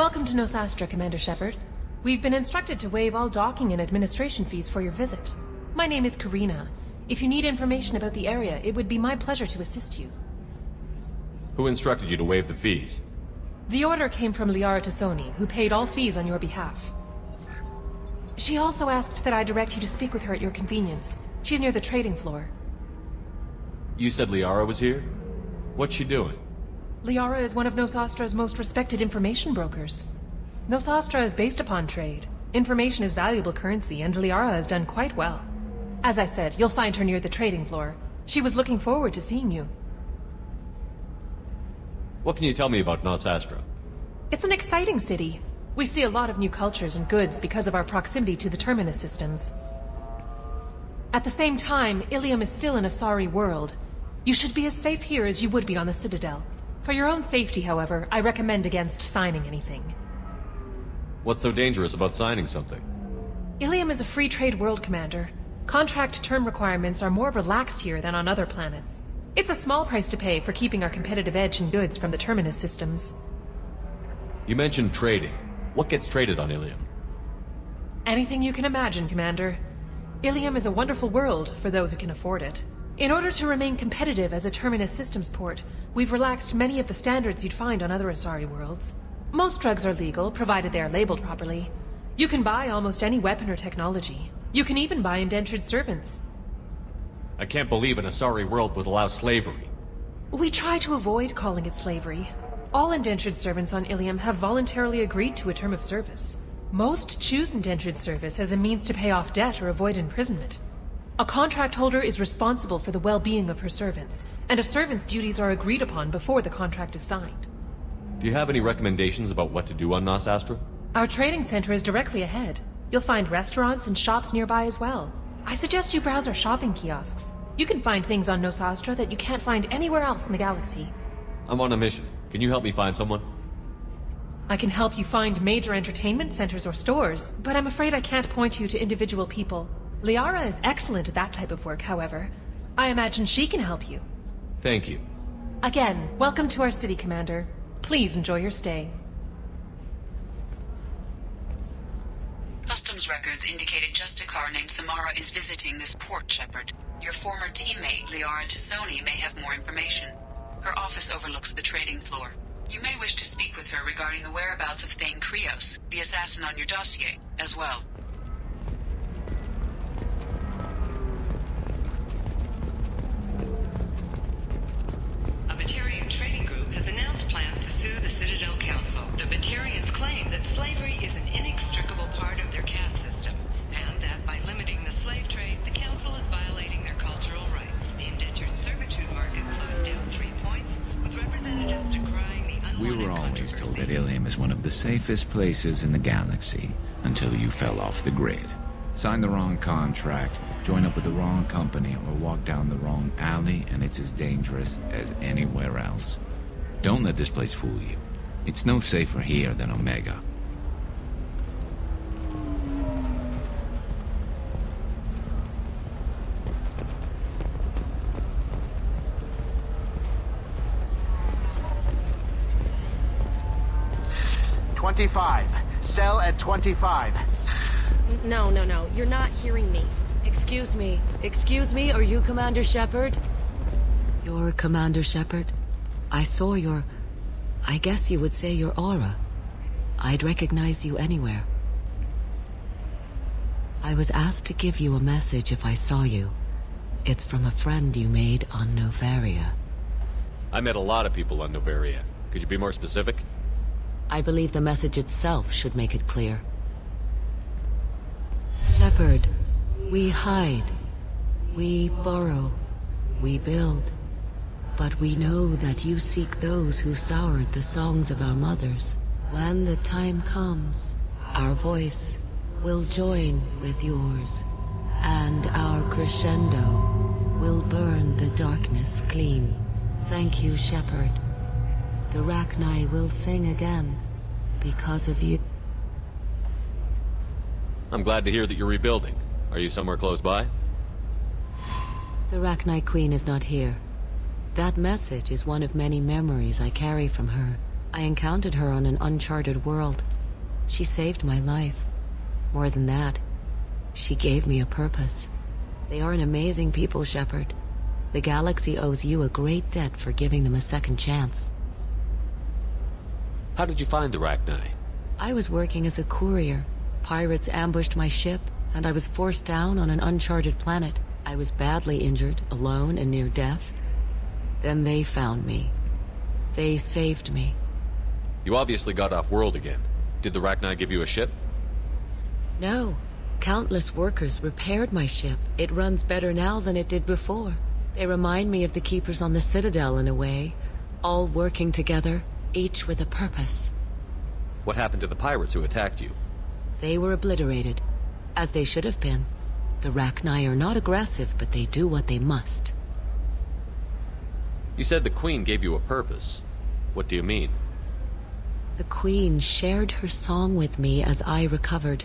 Welcome to Nos Astra, Commander Shepard. We've been instructed to waive all docking and administration fees for your visit. My name is Karina. If you need information about the area, it would be my pleasure to assist you. Who instructed you to waive the fees? The order came from Liara Tassoni, who paid all fees on your behalf. She also asked that I direct you to speak with her at your convenience. She's near the trading floor. You said Liara was here? What's she doing? Liara is one of Nos Astra's most respected information brokers. Nos Astra is based upon trade. Information is valuable currency, and Liara has done quite well. As I said, you'll find her near the trading floor. She was looking forward to seeing you. What can you tell me about Nos Astra? It's an exciting city. We see a lot of new cultures and goods because of our proximity to the Terminus Systems. At the same time, Illium is still an Asari world. You should be as safe here as you would be on the Citadel. For your own safety, however, I recommend against signing anything. What's so dangerous about signing something? Illium is a free trade world, Commander. Contract term requirements are more relaxed here than on other planets. It's a small price to pay for keeping our competitive edge in goods from the Terminus Systems. You mentioned trading. What gets traded on Illium? Anything you can imagine, Commander. Illium is a wonderful world for those who can afford it. In order to remain competitive as a Terminus Systems port, we've relaxed many of the standards you'd find on other Asari worlds. Most drugs are legal, provided they are labeled properly. You can buy almost any weapon or technology. You can even buy indentured servants. I can't believe an Asari world would allow slavery. We try to avoid calling it slavery. All indentured servants on Illium have voluntarily agreed to a term of service. Most choose indentured service as a means to pay off debt or avoid imprisonment. A contract holder is responsible for the well-being of her servants, and a servant's duties are agreed upon before the contract is signed. Do you have any recommendations about what to do on Nos Astra? Our trading center is directly ahead. You'll find restaurants and shops nearby as well. I suggest you browse our shopping kiosks. You can find things on Nos Astra that you can't find anywhere else in the galaxy. I'm on a mission. Can you help me find someone? I can help you find major entertainment centers or stores, but I'm afraid I can't point you to individual people. Liara is excellent at that type of work, however. I imagine she can help you. Thank you. Again, welcome to our city, Commander. Please enjoy your stay. Customs records indicated just a car named Samara is visiting this port, Shepard. Your former teammate, Liara Tassoni, may have more information. Her office overlooks the trading floor. You may wish to speak with her regarding the whereabouts of Thane Krios, the assassin on your dossier, as well. A Batarian trading group has announced plans to sue the Citadel Council. The Batarians claim that slavery is an inextricable part of their caste system, and that by limiting the slave trade, the Council is violating their cultural rights. The indentured servitude market closed down 3 points, with representatives decrying the unwanted We were always told that controversy. Illium is one of the safest places in the galaxy, until you fell off the grid. Sign the wrong contract, join up with the wrong company, or walk down the wrong alley, and it's as dangerous as anywhere else. Don't let this place fool you. It's no safer here than Omega. $25. Sell at $25. No. You're not hearing me. Excuse me, are you Commander Shepard? You're Commander Shepard? I saw I guess you would say your aura. I'd recognize you anywhere. I was asked to give you a message if I saw you. It's from a friend you made on Noveria. I met a lot of people on Noveria. Could you be more specific? I believe the message itself should make it clear. Shepard, we hide. We borrow. We build. But we know that you seek those who soured the songs of our mothers. When the time comes, our voice will join with yours, and our crescendo will burn the darkness clean. Thank you, Shepard. The Rachni will sing again because of you. I'm glad to hear that you're rebuilding. Are you somewhere close by? The Rachni Queen is not here. That message is one of many memories I carry from her. I encountered her on an uncharted world. She saved my life. More than that, she gave me a purpose. They are an amazing people, Shepard. The galaxy owes you a great debt for giving them a second chance. How did you find the Rachni? I was working as a courier. Pirates ambushed my ship, and I was forced down on an uncharted planet. I was badly injured, alone and near death. Then they found me. They saved me. You obviously got off-world again. Did the Rachni give you a ship? No. Countless workers repaired my ship. It runs better now than it did before. They remind me of the Keepers on the Citadel in a way. All working together, each with a purpose. What happened to the pirates who attacked you? They were obliterated, as they should have been. The Rachni are not aggressive, but they do what they must. You said the Queen gave you a purpose. What do you mean? The Queen shared her song with me as I recovered.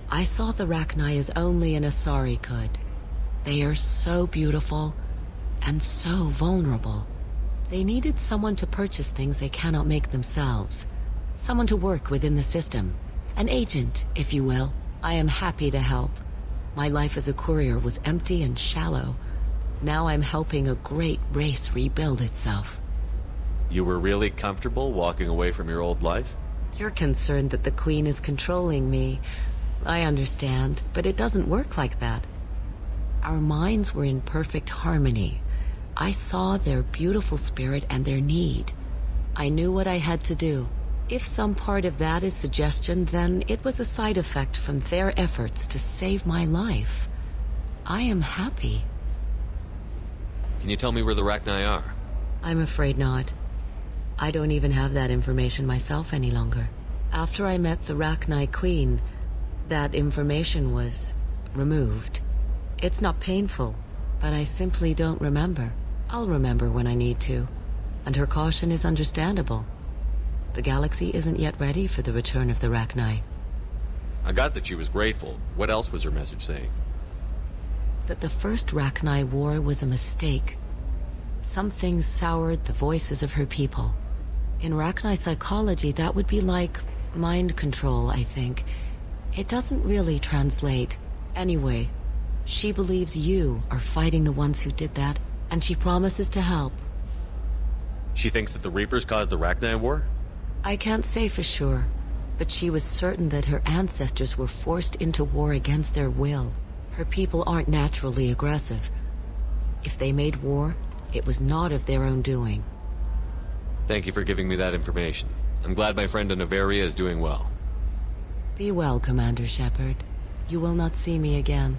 I saw the Rachni as only an Asari could. They are so beautiful, and so vulnerable. They needed someone to purchase things they cannot make themselves. Someone to work within the system. An agent, if you will. I am happy to help. My life as a courier was empty and shallow. Now I'm helping a great race rebuild itself. You were really comfortable walking away from your old life? You're concerned that the Queen is controlling me. I understand, but it doesn't work like that. Our minds were in perfect harmony. I saw their beautiful spirit and their need. I knew what I had to do. If some part of that is suggestion, then it was a side effect from their efforts to save my life. I am happy. Can you tell me where the Rachni are? I'm afraid not. I don't even have that information myself any longer. After I met the Rachni Queen, that information was removed. It's not painful, but I simply don't remember. I'll remember when I need to, and her caution is understandable. The galaxy isn't yet ready for the return of the Rachni. I got that she was grateful. What else was her message saying? That the first Rachni war was a mistake. Some things soured the voices of her people. In Rachni psychology, that would be like mind control, I think. It doesn't really translate. Anyway, she believes you are fighting the ones who did that, and she promises to help. She thinks that the Reapers caused the Rachni war? I can't say for sure, but she was certain that her ancestors were forced into war against their will. Her people aren't naturally aggressive. If they made war, it was not of their own doing. Thank you for giving me that information. I'm glad my friend in Noveria is doing well. Be well, Commander Shepard. You will not see me again.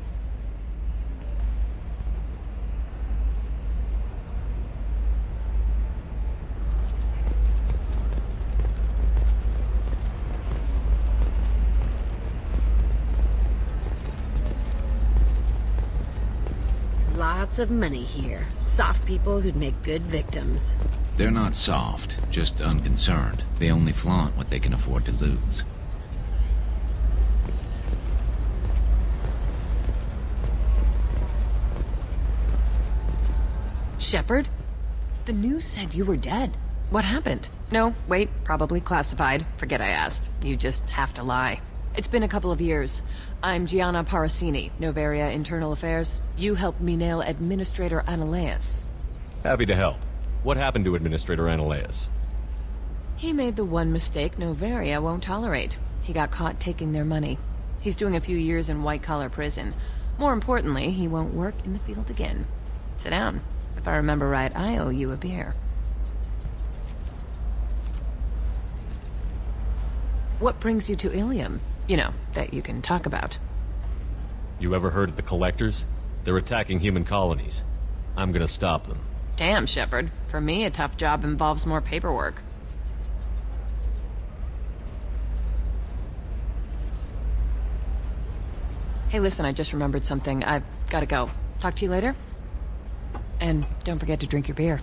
Lots of money here. Soft people who'd make good victims. They're not soft, just unconcerned. They only flaunt what they can afford to lose. Shepard? The news said you were dead. What happened? No, wait, probably classified. Forget I asked. You just have to lie. It's been a couple of years. I'm Gianna Parasini, Noveria Internal Affairs. You helped me nail Administrator Analeus. Happy to help. What happened to Administrator Analeus? He made the one mistake Noveria won't tolerate. He got caught taking their money. He's doing a few years in white-collar prison. More importantly, he won't work in the field again. Sit down. If I remember right, I owe you a beer. What brings you to Illium? You know, that you can talk about. You ever heard of the Collectors? They're attacking human colonies. I'm gonna stop them. Damn, Shepard. For me, a tough job involves more paperwork. Hey, listen, I just remembered something. I've gotta go. Talk to you later? And don't forget to drink your beer.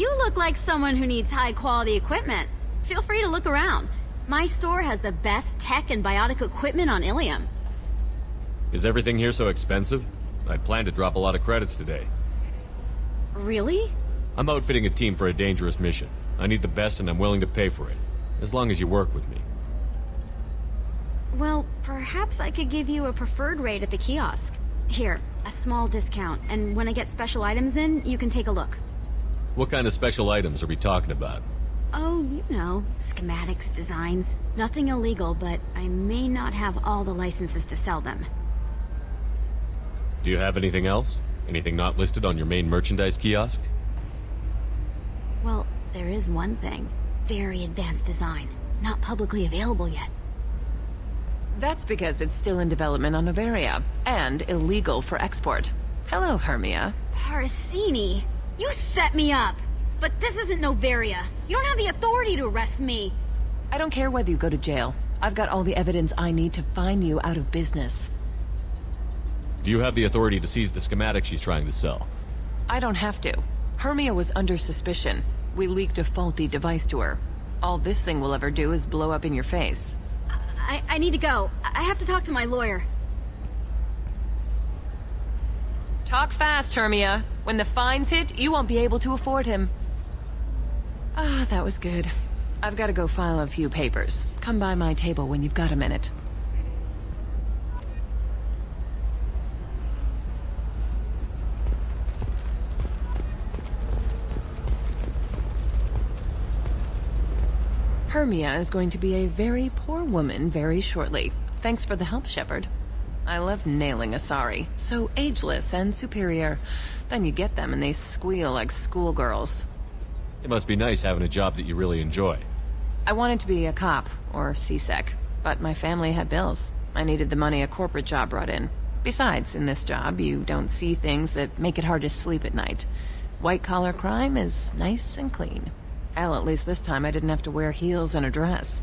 You look like someone who needs high-quality equipment. Feel free to look around. My store has the best tech and biotic equipment on Illium. Is everything here so expensive? I plan to drop a lot of credits today. Really? I'm outfitting a team for a dangerous mission. I need the best and I'm willing to pay for it. As long as you work with me. Well, perhaps I could give you a preferred rate at the kiosk. Here, a small discount, and when I get special items in, you can take a look. What kind of special items are we talking about? Oh, you know, schematics, designs. Nothing illegal, but I may not have all the licenses to sell them. Do you have anything else? Anything not listed on your main merchandise kiosk? Well, there is one thing. Very advanced design. Not publicly available yet. That's because it's still in development on Noveria, and illegal for export. Hello, Hermia. Parasini, you set me up! But this isn't Noveria. You don't have the authority to arrest me. I don't care whether you go to jail. I've got all the evidence I need to find you out of business. Do you have the authority to seize the schematic she's trying to sell? I don't have to. Hermia was under suspicion. We leaked a faulty device to her. All this thing will ever do is blow up in your face. I need to go. I have to talk to my lawyer. Talk fast, Hermia. When the fines hit, you won't be able to afford him. Ah, that was good. I've got to go file a few papers. Come by my table when you've got a minute. Hermia is going to be a very poor woman very shortly. Thanks for the help, Shepard. I love nailing Asari. So ageless and superior. Then you get them and they squeal like schoolgirls. It must be nice having a job that you really enjoy. I wanted to be a cop, or CSEC, but my family had bills. I needed the money a corporate job brought in. Besides, in this job, you don't see things that make it hard to sleep at night. White-collar crime is nice and clean. Hell, at least this time I didn't have to wear heels and a dress.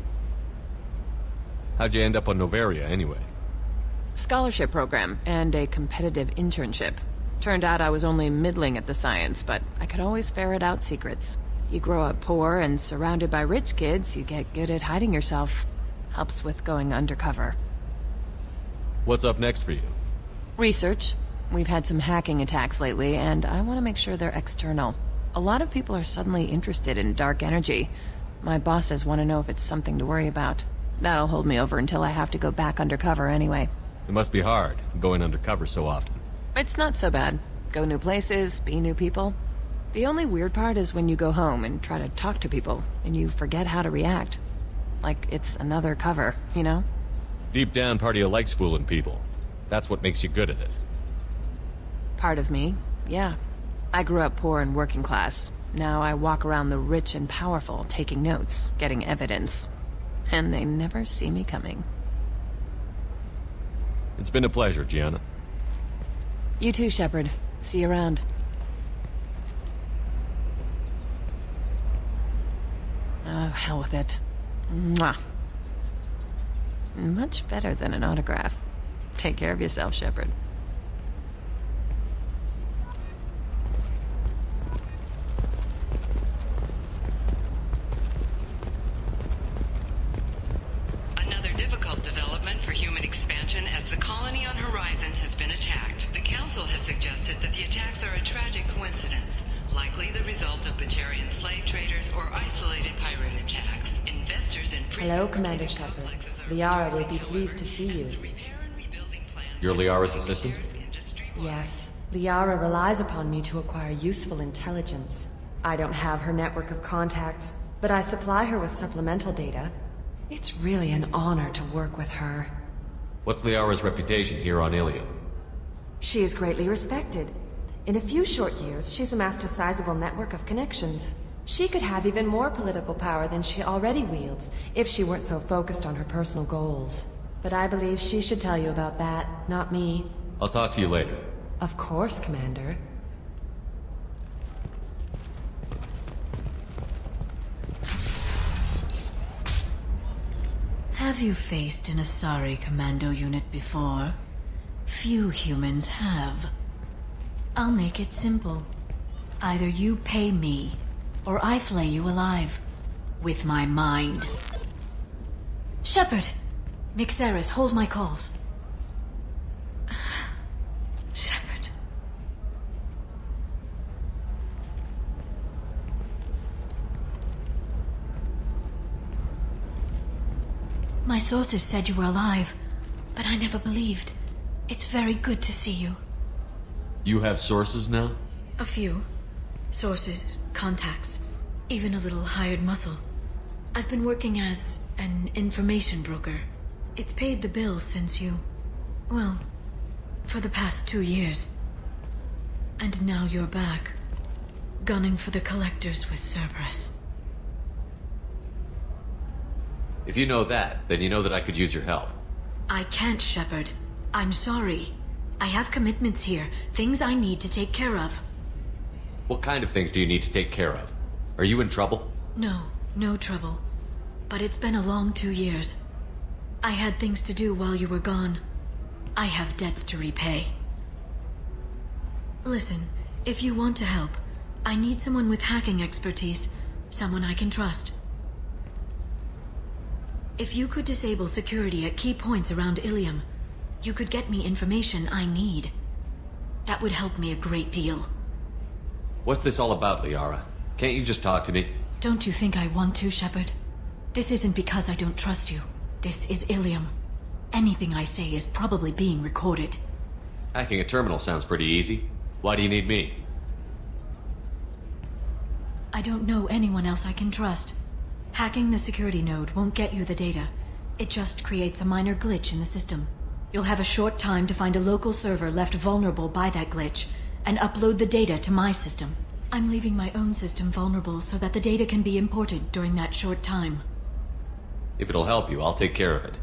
How'd you end up on Noveria, anyway? Scholarship program, and a competitive internship. Turned out I was only middling at the science, but I could always ferret out secrets. You grow up poor and surrounded by rich kids, you get good at hiding yourself. Helps with going undercover. What's up next for you? Research. We've had some hacking attacks lately, and I want to make sure they're external. A lot of people are suddenly interested in dark energy. My bosses want to know if it's something to worry about. That'll hold me over until I have to go back undercover anyway. It must be hard, going undercover so often. It's not so bad. Go new places, be new people. The only weird part is when you go home and try to talk to people, and you forget how to react. Like it's another cover, you know? Deep down, part of you likes fooling people. That's what makes you good at it. Part of me, yeah. I grew up poor and working class. Now I walk around the rich and powerful, taking notes, getting evidence. And they never see me coming. It's been a pleasure, Gianna. You too, Shepard. See you around. Oh, hell with it. Mwah. Much better than an autograph. Take care of yourself, Shepard. Another difficult development for human expansion as the colony on Horizon has been attacked. The Council has suggested that the attacks are a tragic coincidence, likely the result of Batarian slave traders or isolated pirate attacks. Investors in Hello, Commander Shepard. Liara will be pleased to see you. You're Liara's assistant? Yes. Liara relies upon me to acquire useful intelligence. I don't have her network of contacts, but I supply her with supplemental data. It's really an honor to work with her. What's Liara's reputation here on Illium? She is greatly respected. In a few short years, she's amassed a sizable network of connections. She could have even more political power than she already wields, if she weren't so focused on her personal goals. But I believe she should tell you about that, not me. I'll talk to you later. Of course, Commander. Have you faced an Asari commando unit before? Few humans have. I'll make it simple. Either you pay me, or I flay you alive. With my mind. Shepard! Nixeris, hold my calls. Shepard. My sources said you were alive, but I never believed. It's very good to see you. You have sources now? A few. Sources, contacts, even a little hired muscle. I've been working as an information broker. It's paid the bills since you... well, for the past 2 years. And now you're back, gunning for the collectors with Cerberus. If you know that, then you know that I could use your help. I can't, Shepard. I'm sorry. I have commitments here, things I need to take care of. What kind of things do you need to take care of? Are you in trouble? No, no trouble. But it's been a long 2 years. I had things to do while you were gone. I have debts to repay. Listen, if you want to help, I need someone with hacking expertise. Someone I can trust. If you could disable security at key points around Illium, you could get me information I need. That would help me a great deal. What's this all about, Liara? Can't you just talk to me? Don't you think I want to, Shepard? This isn't because I don't trust you. This is Illium. Anything I say is probably being recorded. Hacking a terminal sounds pretty easy. Why do you need me? I don't know anyone else I can trust. Hacking the security node won't get you the data. It just creates a minor glitch in the system. You'll have a short time to find a local server left vulnerable by that glitch, and upload the data to my system. I'm leaving my own system vulnerable so that the data can be imported during that short time. If it'll help you, I'll take care of it.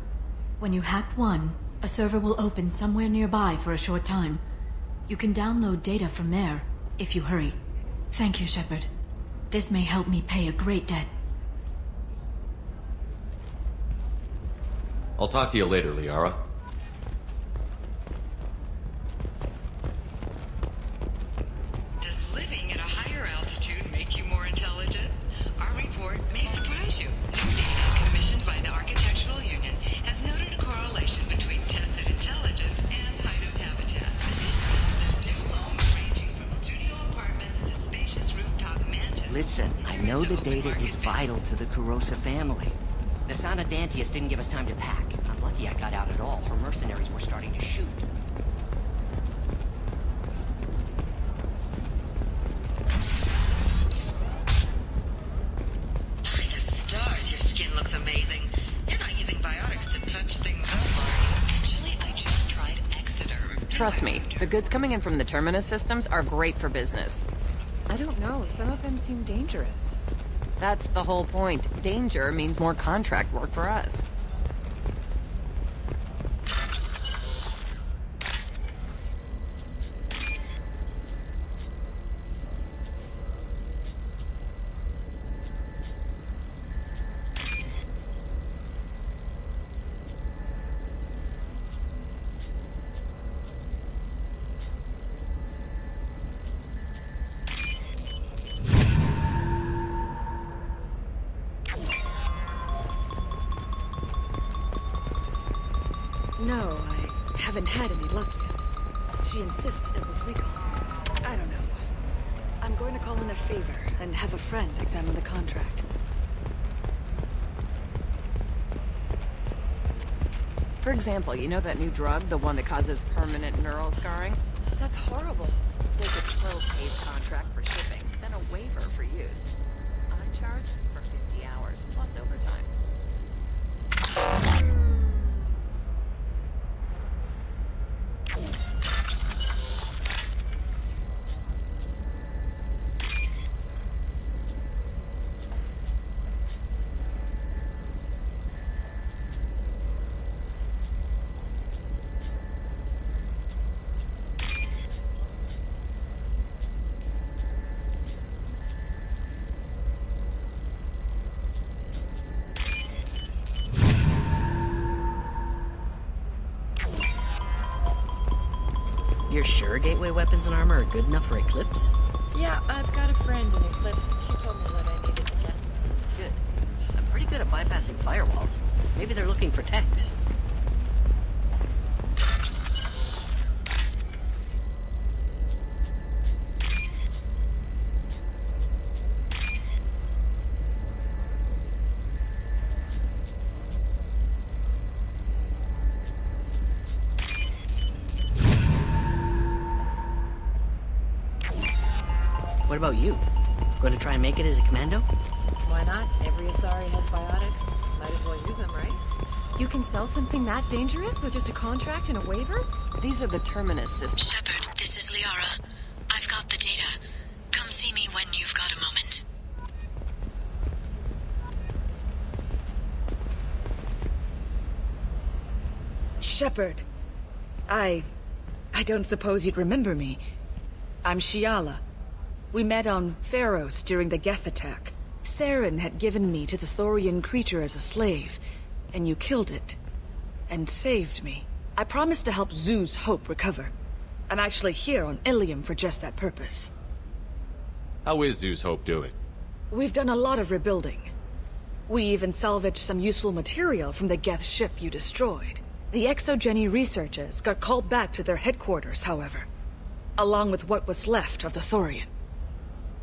When you hack one, a server will open somewhere nearby for a short time. You can download data from there, if you hurry. Thank you, Shepard. This may help me pay a great debt. I'll talk to you later, Liara. Does living at a higher altitude make you more intelligent? Our report may surprise you. Data commissioned by the Architectural Union has noted a correlation between tested intelligence and height of habitat. New homes ranging from studio apartments to spacious rooftop mansions. Listen, I know the data is vital to the Kurosa family. Nasana Dantius didn't give us time to pack. I'm lucky I got out at all. Her mercenaries were starting to shoot. By the stars, your skin looks amazing. You're not using biotics to touch things up, are you? Actually, I just tried Exeter. Trust me, the goods coming in from the Terminus Systems are great for business. I don't know. Some of them seem dangerous. That's the whole point. Danger means more contract work for us. No, I haven't had any luck yet. She insists it was legal. I don't know. I'm going to call in a favor and have a friend examine the contract. For example, you know that new drug, the one that causes permanent neural scarring? That's horrible. There's a 12-page contract for shipping, then a waiver for use. I charge for 50 hours, plus overtime. You're sure gateway weapons and armor are good enough for Eclipse? Yeah, I've got a friend in Eclipse. She told me what I needed to get. Good. I'm pretty good at bypassing firewalls. Maybe they're looking for techs. What about you? Going to try and make it as a commando? Why not? Every Asari has biotics. Might as well use them, right? You can sell something that dangerous with just a contract and a waiver? These are the Terminus Systems. Shepard, this is Liara. I've got the data. Come see me when you've got a moment. Shepard. I don't suppose you'd remember me. I'm Shiala. We met on Pharos during the Geth attack. Saren had given me to the Thorian creature as a slave, and you killed it. And saved me. I promised to help Zeus Hope recover. I'm actually here on Illium for just that purpose. How is Zeus Hope doing? We've done a lot of rebuilding. We even salvaged some useful material from the Geth ship you destroyed. The exogeny researchers got called back to their headquarters, however, along with what was left of the Thorian.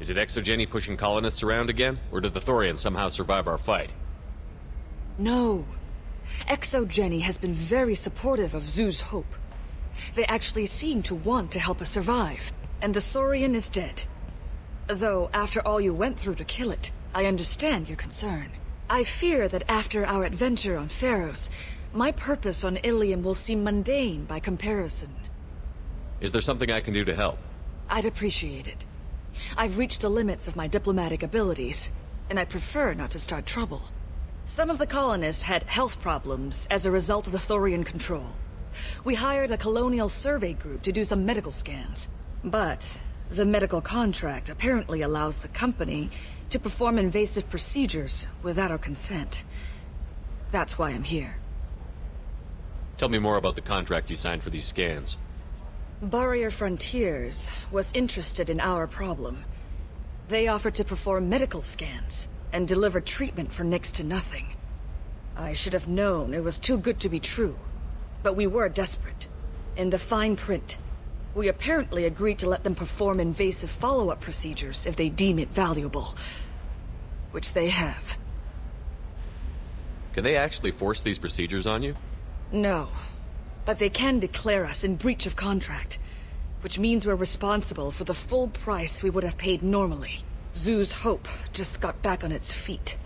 Is it exogeny pushing colonists around again, or did the Thorians somehow survive our fight? No. Exogeny has been very supportive of Zeus Hope. They actually seem to want to help us survive, and the Thorian is dead. Though, after all you went through to kill it, I understand your concern. I fear that after our adventure on Pharos, my purpose on Illium will seem mundane by comparison. Is there something I can do to help? I'd appreciate it. I've reached the limits of my diplomatic abilities, and I prefer not to start trouble. Some of the colonists had health problems as a result of the Thorian control. We hired a colonial survey group to do some medical scans. But the medical contract apparently allows the company to perform invasive procedures without our consent. That's why I'm here. Tell me more about the contract you signed for these scans. Barrier Frontiers was interested in our problem. They offered to perform medical scans and deliver treatment for next to nothing. I should have known it was too good to be true, but we were desperate. In the fine print, we apparently agreed to let them perform invasive follow-up procedures if they deem it valuable, which they have. Can they actually force these procedures on you? No. But they can declare us in breach of contract, which means we're responsible for the full price we would have paid normally. Zeus Hope just got back on its feet.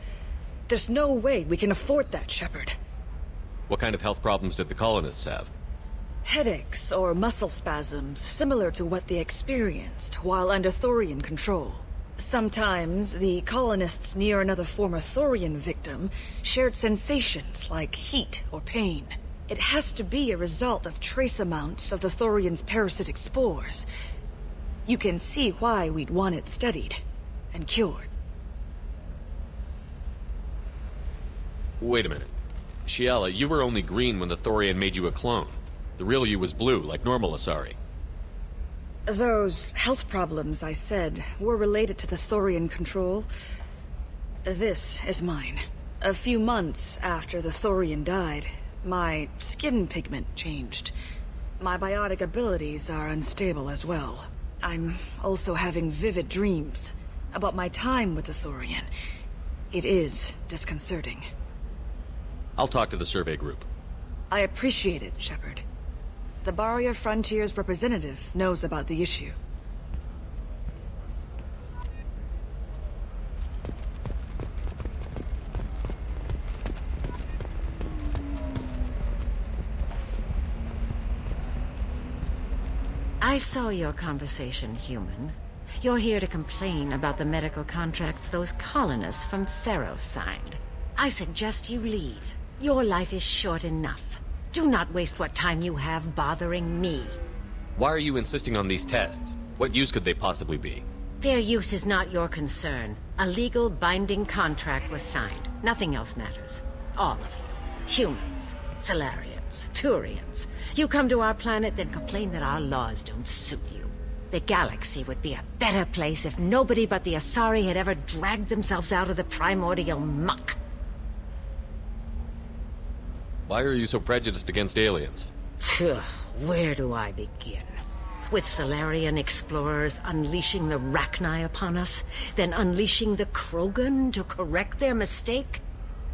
There's no way we can afford that, Shepard. What kind of health problems did the colonists have? Headaches or muscle spasms similar to what they experienced while under Thorian control. Sometimes the colonists near another former Thorian victim shared sensations like heat or pain. It has to be a result of trace amounts of the Thorian's parasitic spores. You can see why we'd want it studied and cured. Wait a minute. Shiala, you were only green when the Thorian made you a clone. The real you was blue, like normal Asari. Those health problems I said were related to the Thorian control. This is mine. A few months after the Thorian died, my skin pigment changed. My biotic abilities are unstable as well. I'm also having vivid dreams about my time with the Thorian. It is disconcerting. I'll talk to the survey group. I appreciate it, Shepard. The Barrier Frontiers representative knows about the issue. I saw your conversation, human. You're here to complain about the medical contracts those colonists from Pharos signed. I suggest you leave. Your life is short enough. Do not waste what time you have bothering me. Why are you insisting on these tests? What use could they possibly be? Their use is not your concern. A legal, binding contract was signed. Nothing else matters. All of you. Humans, Solarians, Turians. You come to our planet, then complain that our laws don't suit you. The galaxy would be a better place if nobody but the Asari had ever dragged themselves out of the primordial muck. Why are you so prejudiced against aliens? Phew, where do I begin? With Solarian explorers unleashing the Rachni upon us, then unleashing the Krogan to correct their mistake?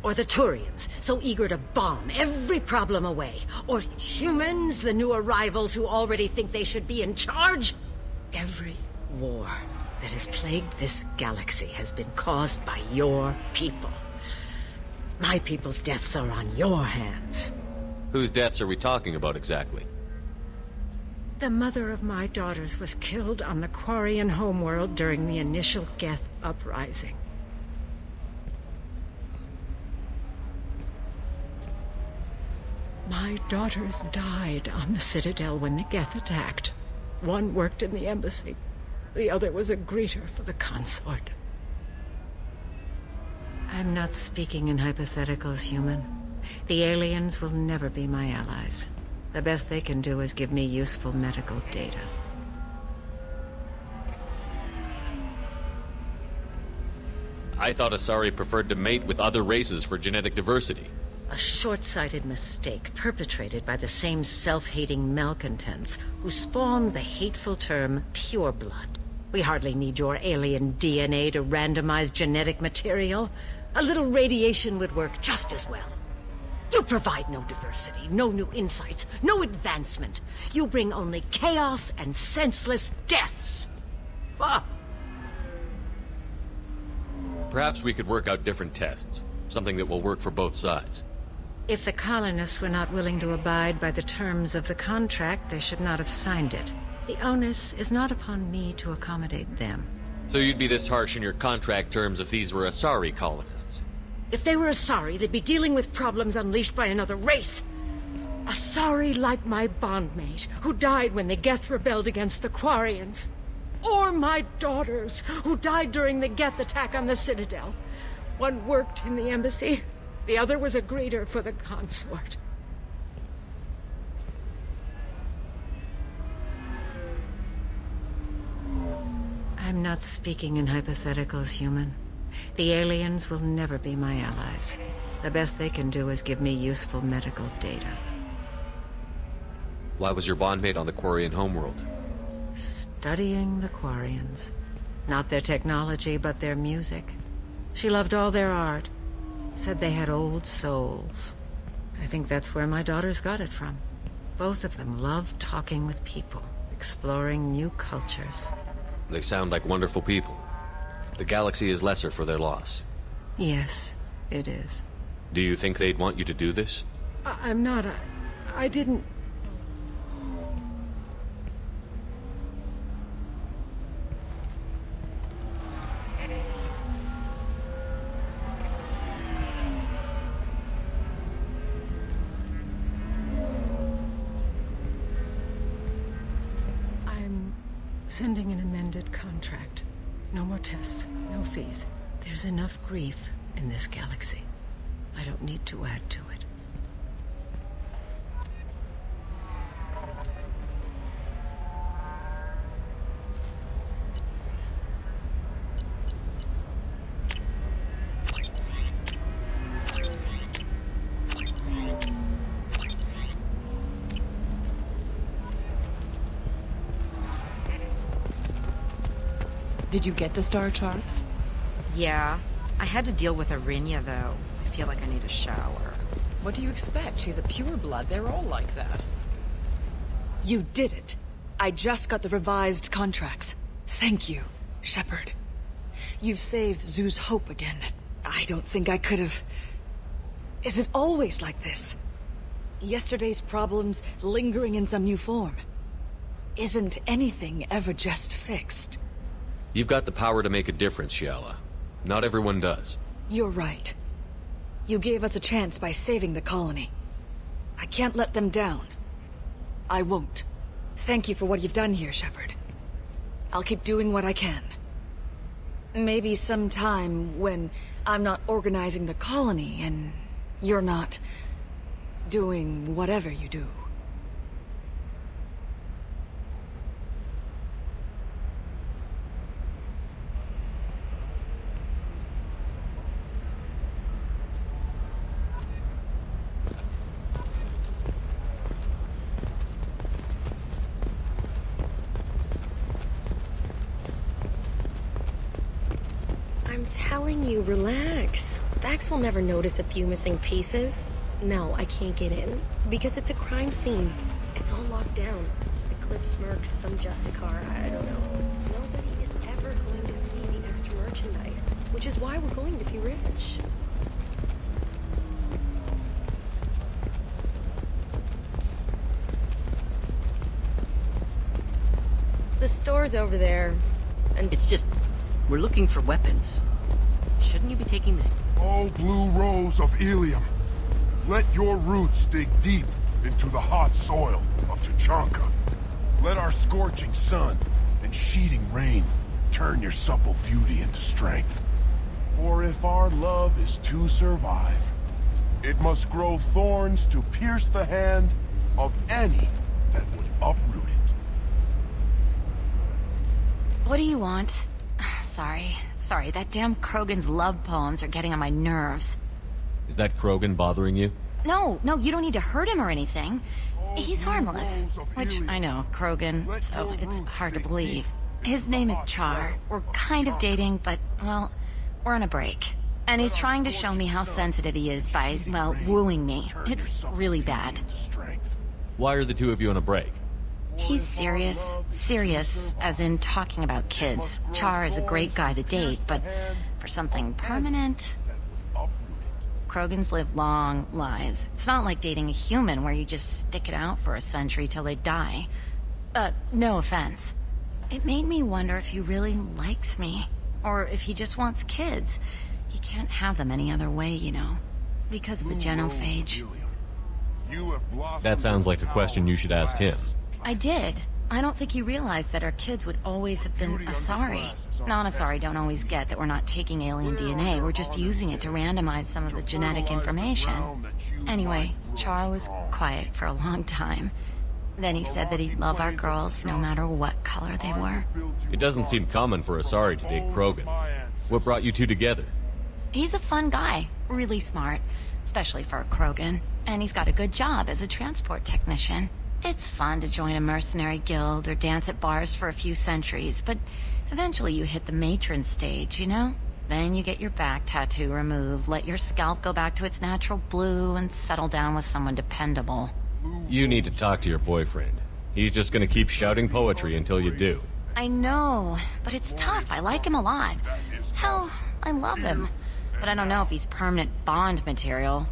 Or the Turians, so eager to bomb every problem away? Or humans, the new arrivals who already think they should be in charge? Every war that has plagued this galaxy has been caused by your people. My people's deaths are on your hands. Whose deaths are we talking about exactly? The mother of my daughters was killed on the Quarian homeworld during the initial Geth uprising. My daughters died on the Citadel when the Geth attacked. One worked in the embassy. The other was a greeter for the consort. I'm not speaking in hypotheticals, human. The aliens will never be my allies. The best they can do is give me useful medical data. I thought Asari preferred to mate with other races for genetic diversity. A short-sighted mistake perpetrated by the same self-hating malcontents who spawned the hateful term pureblood. We hardly need your alien DNA to randomize genetic material. A little radiation would work just as well. You provide no diversity, no new insights, no advancement. You bring only chaos and senseless deaths. Ah. Perhaps we could work out different tests. Something that will work for both sides. If the colonists were not willing to abide by the terms of the contract, they should not have signed it. The onus is not upon me to accommodate them. So you'd be this harsh in your contract terms if these were Asari colonists? If they were Asari, they'd be dealing with problems unleashed by another race. Asari like my bondmate, who died when the Geth rebelled against the Quarians. Or my daughters, who died during the Geth attack on the Citadel. One worked in the embassy, the other was a greeter for the consort. I'm not speaking in hypotheticals, human. The aliens will never be my allies. The best they can do is give me useful medical data. Why was your bondmate on the Quarian homeworld? Studying the Quarians. Not their technology, but their music. She loved all their art. Said they had old souls. I think that's where my daughters got it from. Both of them loved talking with people, exploring new cultures. They sound like wonderful people. The galaxy is lesser for their loss. Yes, it is. Do you think they'd want you to do this? I'm not. I didn't... I'm sending an amended contract. No more tests, no fees. There's enough grief in this galaxy. I don't need to add to it. Did you get the star charts? Yeah. I had to deal with Arinya, though. I feel like I need a shower. What do you expect? She's a pureblood. They're all like that. You did it. I just got the revised contracts. Thank you, Shepard. You've saved Zoo's hope again. I don't think I could have... Is it always like this? Yesterday's problems lingering in some new form. Isn't anything ever just fixed? You've got the power to make a difference, Shiala. Not everyone does. You're right. You gave us a chance by saving the colony. I can't let them down. I won't. Thank you for what you've done here, Shepard. I'll keep doing what I can. Maybe sometime when I'm not organizing the colony and you're not doing whatever you do. telling you, relax. Vax will never notice a few missing pieces. No, I can't get in, because it's a crime scene. It's all locked down. Eclipse mercs, some Justicar, I don't know. Nobody is ever going to see the extra merchandise, which is why we're going to be rich. The store's over there, and... It's just... we're looking for weapons. Shouldn't you be taking this... Oh, blue rose of Illium. Let your roots dig deep into the hot soil of Tuchanka. Let our scorching sun and sheeting rain turn your supple beauty into strength. For if our love is to survive, it must grow thorns to pierce the hand of any that would uproot it. What do you want? Sorry, that damn Krogan's love poems are getting on my nerves. Is that Krogan bothering you? No, you don't need to hurt him or anything. He's harmless. Which, I know, Krogan, so it's hard to believe. His name is Char. We're kind of dating, but, well, we're on a break. And he's trying to show me how sensitive he is by, well, wooing me. It's really bad. Why are the two of you on a break? He's serious. Serious, as in talking about kids. Char is a great guy to date, but for something permanent... Krogans live long lives. It's not like dating a human where you just stick it out for a century till they die. No offense. It made me wonder if he really likes me. Or if he just wants kids. He can't have them any other way, you know. Because of the genophage. That sounds like a question you should ask him. I did. I don't think he realized that our kids would always have been Asari. Non-Asari don't always get that we're not taking alien DNA, we're just using it to randomize some of the genetic information. Anyway, Char was quiet for a long time. Then he said that he'd love our girls no matter what color they were. It doesn't seem common for Asari to date Krogan. What brought you two together? He's a fun guy, really smart, especially for a Krogan. And he's got a good job as a transport technician. It's fun to join a mercenary guild or dance at bars for a few centuries, but eventually you hit the matron stage, you know? Then you get your back tattoo removed, let your scalp go back to its natural blue, and settle down with someone dependable. You need to talk to your boyfriend. He's just gonna keep shouting poetry until you do. I know, but it's tough. I like him a lot. Hell, I love him. But I don't know if he's permanent Bond material.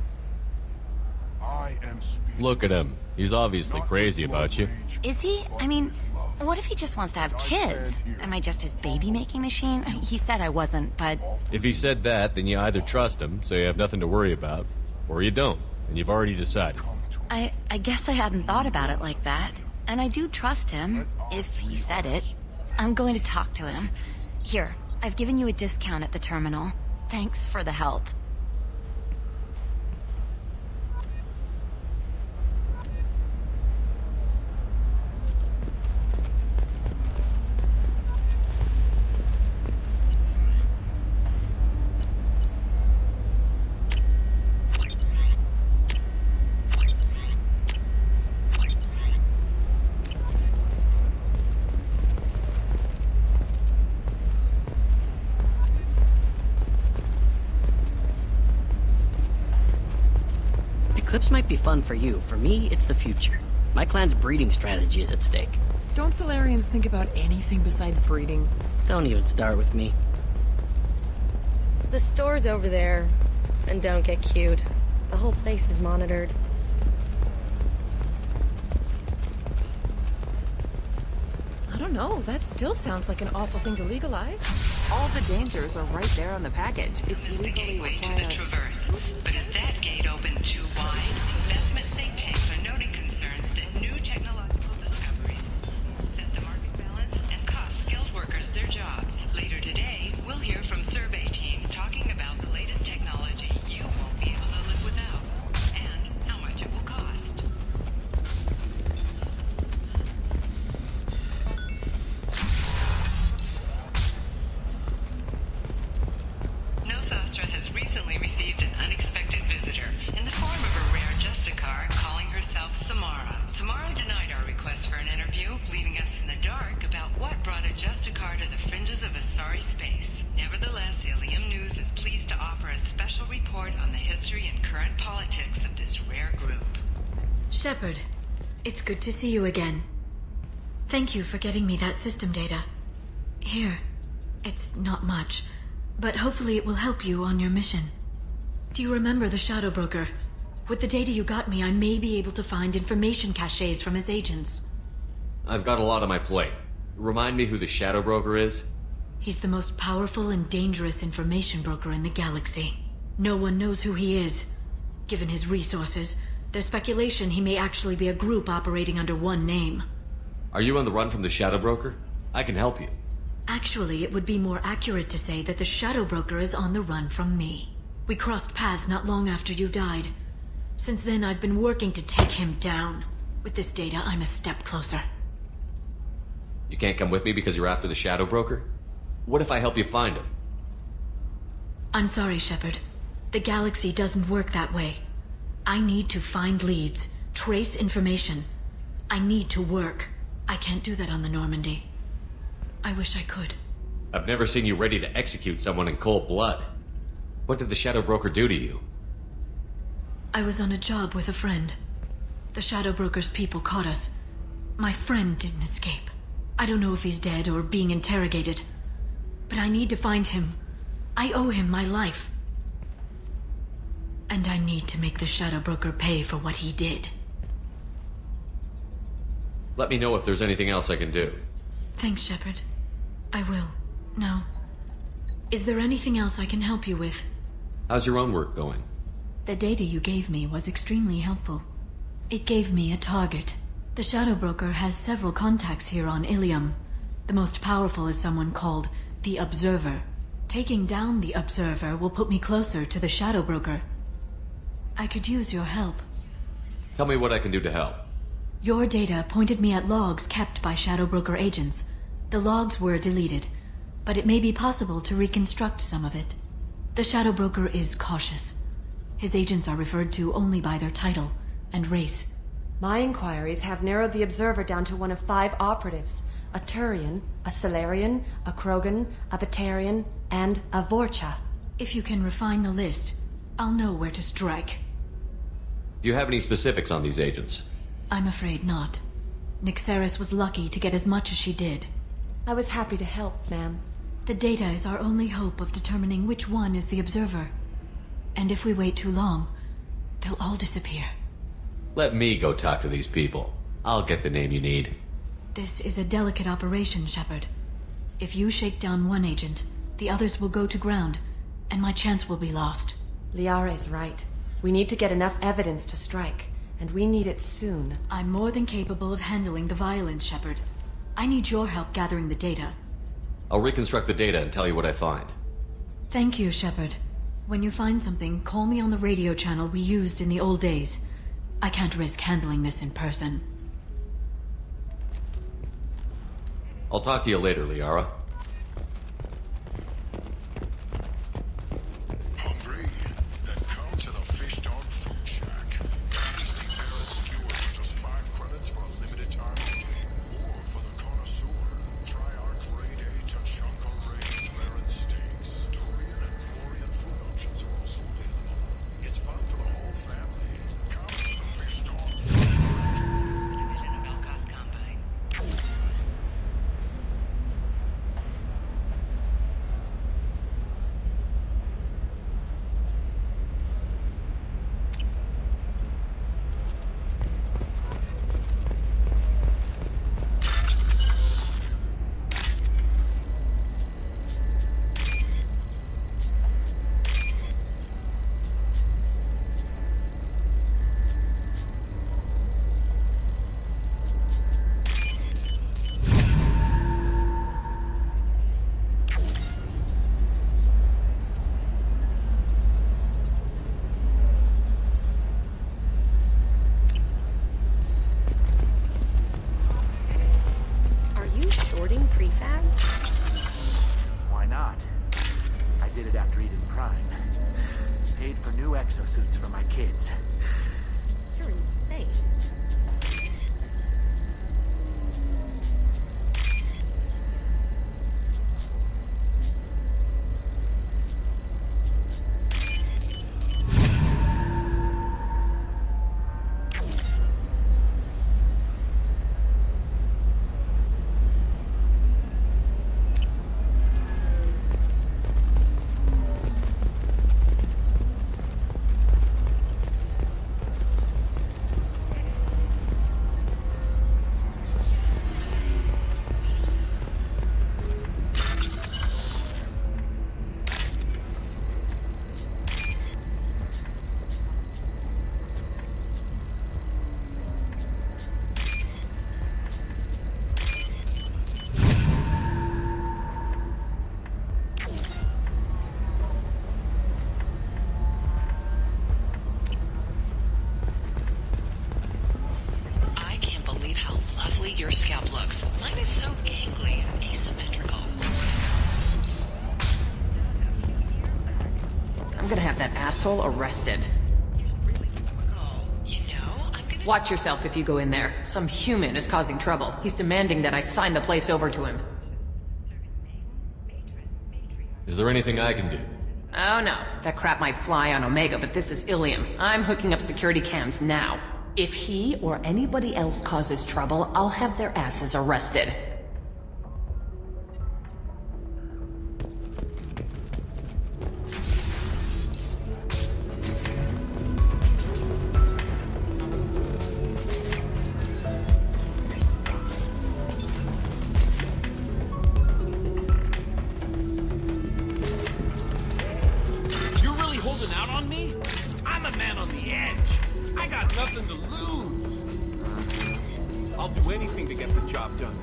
Look at him. He's obviously crazy about you. Is he? I mean, what if he just wants to have kids? Am I just his baby-making machine? He said I wasn't, but... If he said that, then you either trust him, so you have nothing to worry about, or you don't, and you've already decided. I guess I hadn't thought about it like that. And I do trust him, if he said it. I'm going to talk to him. Here, I've given you a discount at the terminal. Thanks for the help. Eclipse might be fun for you. For me, it's the future. My clan's breeding strategy is at stake. Don't Solarians think about anything besides breeding? Don't even start with me. The store's over there. And don't get cute. The whole place is monitored. I don't know, that still sounds like an awful thing to legalize. All the dangers are right there on the package. It's This is the legally gateway to the required. Traverse. But is that gate open too wide? Investment think tanks are noting concerns that new technological discoveries set the market balance and cost skilled workers their jobs. Later today, we'll hear from survey teams talking about the latest technology you won't be able to live without, and how much it will cost. Nos Astra has recently received an unexpected visitor in the form of a rare Justicar you, leaving us in the dark about what brought a Justicar to the fringes of Asari space. Nevertheless, Illium News is pleased to offer a special report on the history and current politics of this rare group. Shepard, it's good to see you again. Thank you for getting me that system data. Here, it's not much, but hopefully it will help you on your mission. Do you remember the Shadow Broker? With the data you got me, I may be able to find information caches from his agents. I've got a lot on my plate. Remind me who the Shadow Broker is? He's the most powerful and dangerous information broker in the galaxy. No one knows who he is. Given his resources, there's speculation he may actually be a group operating under one name. Are you on the run from the Shadow Broker? I can help you. Actually, it would be more accurate to say that the Shadow Broker is on the run from me. We crossed paths not long after you died. Since then, I've been working to take him down. With this data, I'm a step closer. You can't come with me because you're after the Shadow Broker? What if I help you find him? I'm sorry, Shepard. The galaxy doesn't work that way. I need to find leads, trace information. I need to work. I can't do that on the Normandy. I wish I could. I've never seen you ready to execute someone in cold blood. What did the Shadow Broker do to you? I was on a job with a friend. The Shadow Broker's people caught us. My friend didn't escape. I don't know if he's dead or being interrogated. But I need to find him. I owe him my life. And I need to make the Shadow Broker pay for what he did. Let me know if there's anything else I can do. Thanks, Shepard. I will. Now, is there anything else I can help you with? How's your own work going? The data you gave me was extremely helpful. It gave me a target. The Shadow Broker has several contacts here on Illium. The most powerful is someone called the Observer. Taking down the Observer will put me closer to the Shadow Broker. I could use your help. Tell me what I can do to help. Your data pointed me at logs kept by Shadow Broker agents. The logs were deleted, but it may be possible to reconstruct some of it. The Shadow Broker is cautious. His agents are referred to only by their title and race. My inquiries have narrowed the Observer down to one of 5 operatives. A Turian, a Salarian, a Krogan, a Batarian, and a Vorcha. If you can refine the list, I'll know where to strike. Do you have any specifics on these agents? I'm afraid not. Nyxeris was lucky to get as much as she did. I was happy to help, ma'am. The data is our only hope of determining which one is the Observer. And if we wait too long, they'll all disappear. Let me go talk to these people. I'll get the name you need. This is a delicate operation, Shepard. If you shake down one agent, the others will go to ground, and my chance will be lost. Liara is right. We need to get enough evidence to strike, and we need it soon. I'm more than capable of handling the violence, Shepard. I need your help gathering the data. I'll reconstruct the data and tell you what I find. Thank you, Shepard. When you find something, call me on the radio channel we used in the old days. I can't risk handling this in person. I'll talk to you later, Liara. Hungry? Then come to the Fish Dog Food Shack. Seafarer skewers just 5 credits for a limited time only. Or for the connoisseur, try our grade A Tachanka range Marin steaks. Torian and Florian food options are also available. It's fun for the whole family. Come to the Fish Dog. Division of Elkos Company. Are you shorting prefabs? Why not? I did it after Eden Prime. Paid for new exosuits for my kids. You're insane. beautifully your scalp looks. Mine is so gangly and asymmetrical. I'm gonna have that asshole arrested. Watch yourself if you go in there. Some human is causing trouble. He's demanding that I sign the place over to him. Is there anything I can do? Oh no, that crap might fly on Omega, but this is Illium. I'm hooking up security cams now. If he or anybody else causes trouble, I'll have their asses arrested. I'll do anything to get the job done.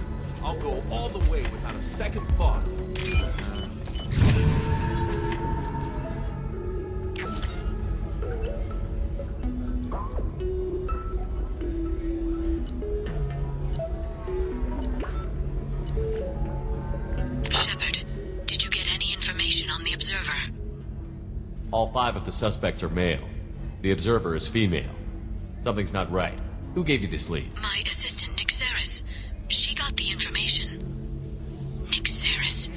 I'll go all the way without a second thought. Shepard, did you get any information on the Observer? All 5 of the suspects are male. The Observer is female. Something's not right. Who gave you this lead? My assistant, Nixeris. She got the information. Nixeris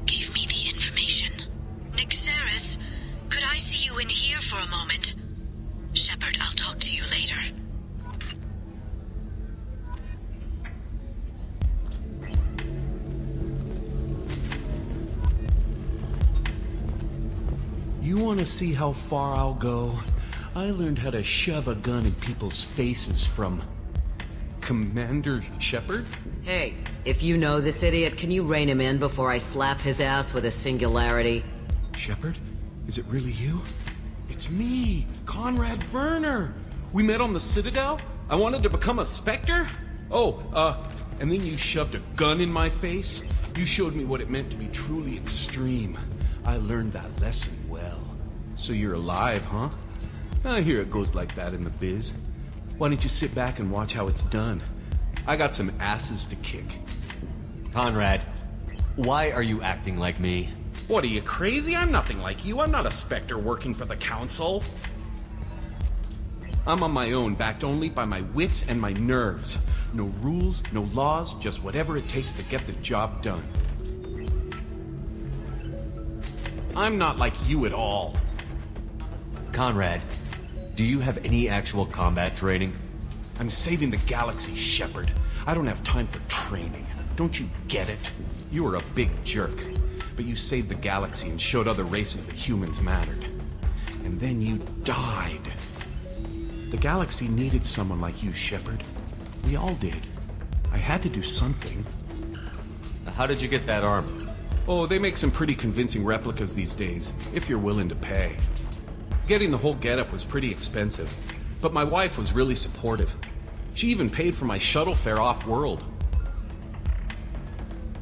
gave me the information. Nixeris, could I see you in here for a moment? Shepard, I'll talk to you later. You want to see how far I'll go? I learned how to shove a gun in people's faces from Commander Shepard? Hey, if you know this idiot, can you rein him in before I slap his ass with a singularity? Shepard? Is it really you? It's me, Conrad Werner. We met on the Citadel? I wanted to become a Spectre? And then you shoved a gun in my face? You showed me what it meant to be truly extreme. I learned that lesson well. So you're alive, huh? I hear it goes like that in the biz. Why don't you sit back and watch how it's done? I got some asses to kick. Conrad, why are you acting like me? What, are you crazy? I'm nothing like you. I'm not a Spectre working for the Council. I'm on my own, backed only by my wits and my nerves. No rules, no laws, just whatever it takes to get the job done. I'm not like you at all. Conrad, do you have any actual combat training? I'm saving the galaxy, Shepard. I don't have time for training. Don't you get it? You were a big jerk, but you saved the galaxy and showed other races that humans mattered. And then you died. The galaxy needed someone like you, Shepard. We all did. I had to do something. How did you get that armor? Oh, they make some pretty convincing replicas these days, if you're willing to pay. Getting the whole getup was pretty expensive, but my wife was really supportive. She even paid for my shuttle fare off-world.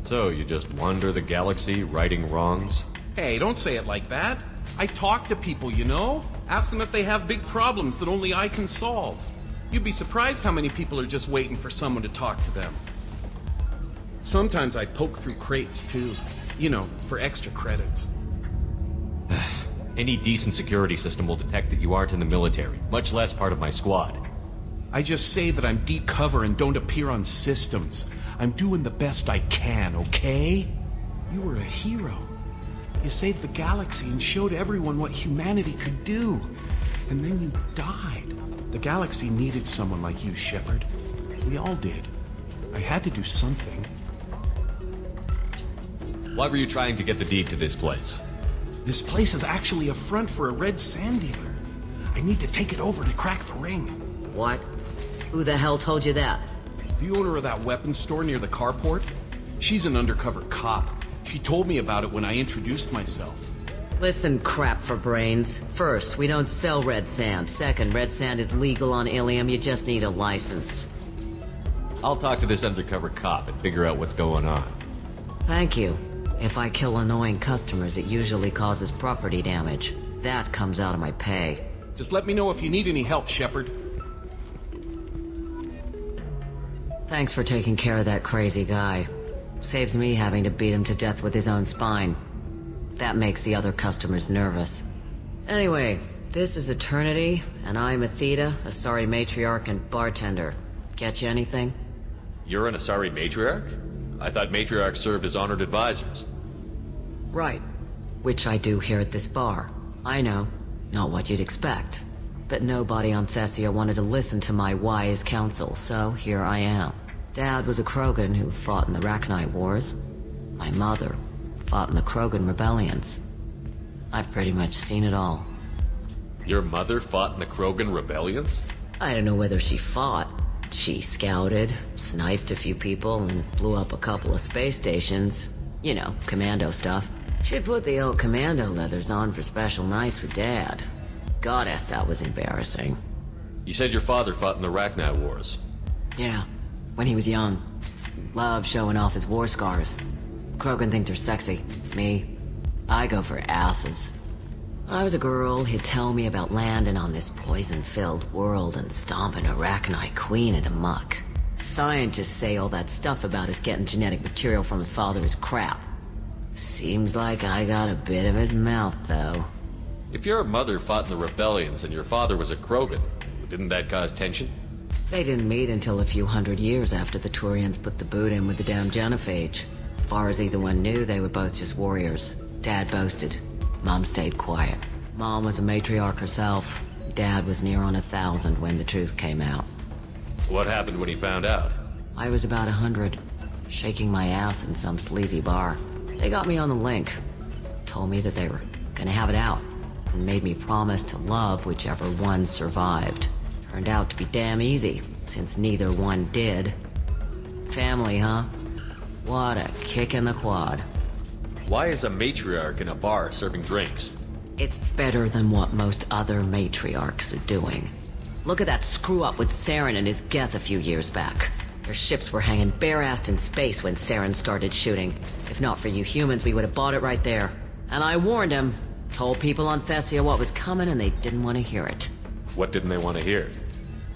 So, you just wander the galaxy, righting wrongs? Hey, don't say it like that. I talk to people, you know? Ask them if they have big problems that only I can solve. You'd be surprised how many people are just waiting for someone to talk to them. Sometimes I poke through crates, too. You know, for extra credits. Any decent security system will detect that you aren't in the military, much less part of my squad. I just say that I'm deep cover and don't appear on systems. I'm doing the best I can, okay? You were a hero. You saved the galaxy and showed everyone what humanity could do. And then you died. The galaxy needed someone like you, Shepard. We all did. I had to do something. Why were you trying to get the deed to this place? This place is actually a front for a red sand dealer. I need to take it over to crack the ring. What? Who the hell told you that? The owner of that weapons store near the carport? She's an undercover cop. She told me about it when I introduced myself. Listen, crap for brains. First, we don't sell red sand. Second, red sand is legal on Illium. You just need a license. I'll talk to this undercover cop and figure out what's going on. Thank you. If I kill annoying customers, it usually causes property damage. That comes out of my pay. Just let me know if you need any help, Shepard. Thanks for taking care of that crazy guy. Saves me having to beat him to death with his own spine. That makes the other customers nervous. Anyway, this is Eternity, and I'm Athena, Asari matriarch and bartender. Get you anything? You're an Asari matriarch? I thought matriarchs served as honored advisors. Right. Which I do here at this bar. I know. Not what you'd expect. But nobody on Thessia wanted to listen to my wise counsel, so here I am. Dad was a Krogan who fought in the Rachni Wars. My mother fought in the Krogan rebellions. I've pretty much seen it all. Your mother fought in the Krogan rebellions? I don't know whether she fought. She scouted, sniped a few people, and blew up a couple of space stations. You know, commando stuff. She'd put the old commando leathers on for special nights with Dad. Goddess, that was embarrassing. You said your father fought in the Rachni Wars. Yeah, when he was young. Loved showing off his war scars. Krogan think they're sexy. Me, I go for asses. When I was a girl, he'd tell me about landing on this poison-filled world and stomping a Rachni queen into muck. Scientists say all that stuff about us getting genetic material from the father is crap. Seems like I got a bit of his mouth, though. If your mother fought in the rebellions and your father was a Krogan, didn't that cause tension? They didn't meet until a few hundred years after the Turians put the boot in with the damn genophage. As far as either one knew, they were both just warriors. Dad boasted. Mom stayed quiet. Mom was a matriarch herself. Dad was near on 1,000 when the truth came out. What happened when he found out? I was about 100, shaking my ass in some sleazy bar. They got me on the link. Told me that they were gonna have it out, and made me promise to love whichever one survived. Turned out to be damn easy, since neither one did. Family, huh? What a kick in the quad. Why is a matriarch in a bar serving drinks? It's better than what most other matriarchs are doing. Look at that screw-up with Saren and his Geth a few years back. Their ships were hanging bare-assed in space when Saren started shooting. If not for you humans, we would have bought it right there. And I warned him. Told people on Thessia what was coming and they didn't want to hear it. What didn't they want to hear?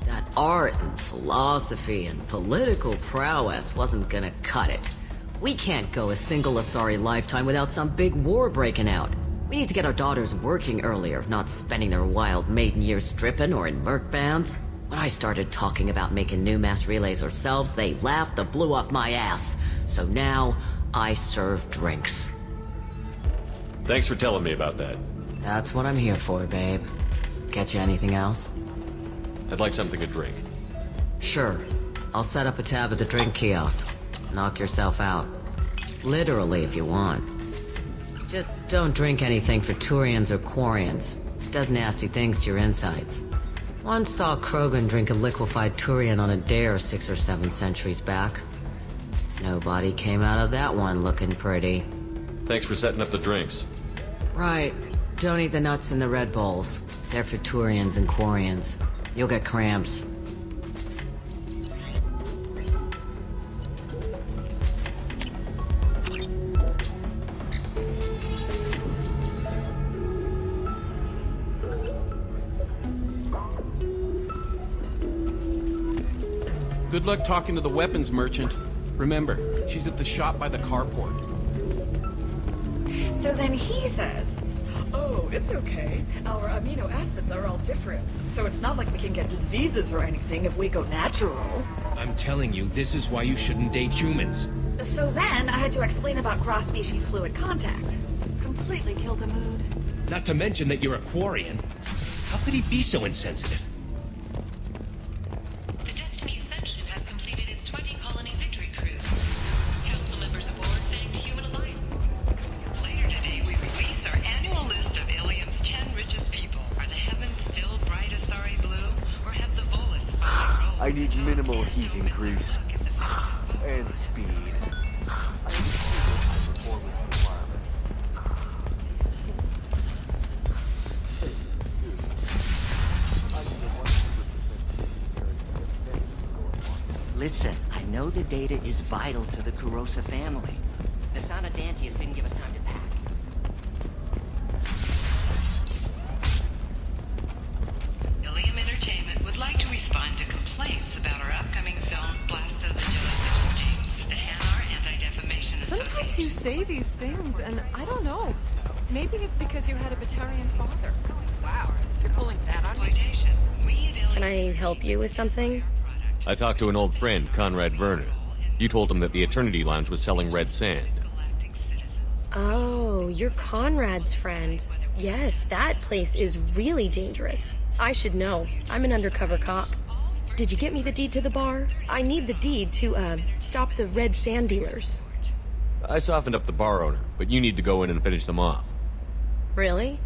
That art and philosophy and political prowess wasn't gonna cut it. We can't go a single Asari lifetime without some big war breaking out. We need to get our daughters working earlier, not spending their wild maiden years stripping or in merc bands. When I started talking about making new mass relays ourselves, they laughed the blue off my ass. So now, I serve drinks. Thanks for telling me about that. That's what I'm here for, babe. Get you anything else? I'd like something to drink. Sure. I'll set up a tab at the drink kiosk. Knock yourself out. Literally, if you want. Just don't drink anything for Turians or Quarians. It does nasty things to your insides. Once saw Krogan drink a liquefied Turian on a dare 6 or 7 centuries back. Nobody came out of that one looking pretty. Thanks for setting up the drinks. Right. Don't eat the nuts in the Red Bowls. They're for Turians and Quarians. You'll get cramps. Good luck talking to the weapons merchant. Remember, she's at the shop by the carport. So then he says, oh, it's okay. Our amino acids are all different. So it's not like we can get diseases or anything if we go natural. I'm telling you, this is why you shouldn't date humans. So then I had to explain about cross-species fluid contact. Completely killed the mood. Not to mention that you're a Quarian. How could he be so insensitive? The Destiny Ascension has completed its 20-colony victory cruise. Council members aboard thanked human alike. Later today, we release our annual list of Illium's 10 richest people. Are the heavens still bright Asari blue, or have the Volus finally rolled? I need minimal heat increase. And speed. I need performance requirement. Listen, I know the data is vital to the Kurosa family. Nos Astra didn't give us time to pack. Illium Entertainment would like to respond to complaints complaints about our upcoming film, Blast of the Stings, the Hanar Anti-Defamation Association. Sometimes you say these things, and I don't know. Maybe it's because you had a Batarian father. Wow, you're pulling that on me. Exploitation. Can I help you with something? I talked to an old friend, Conrad Werner. You told him that the Eternity Lounge was selling red sand. Oh, you're Conrad's friend. Yes, that place is really dangerous. I should know. I'm an undercover cop. Did you get me the deed to the bar? I need the deed to, stop the red sand dealers. I softened up the bar owner, but you need to go in and finish them off. Really?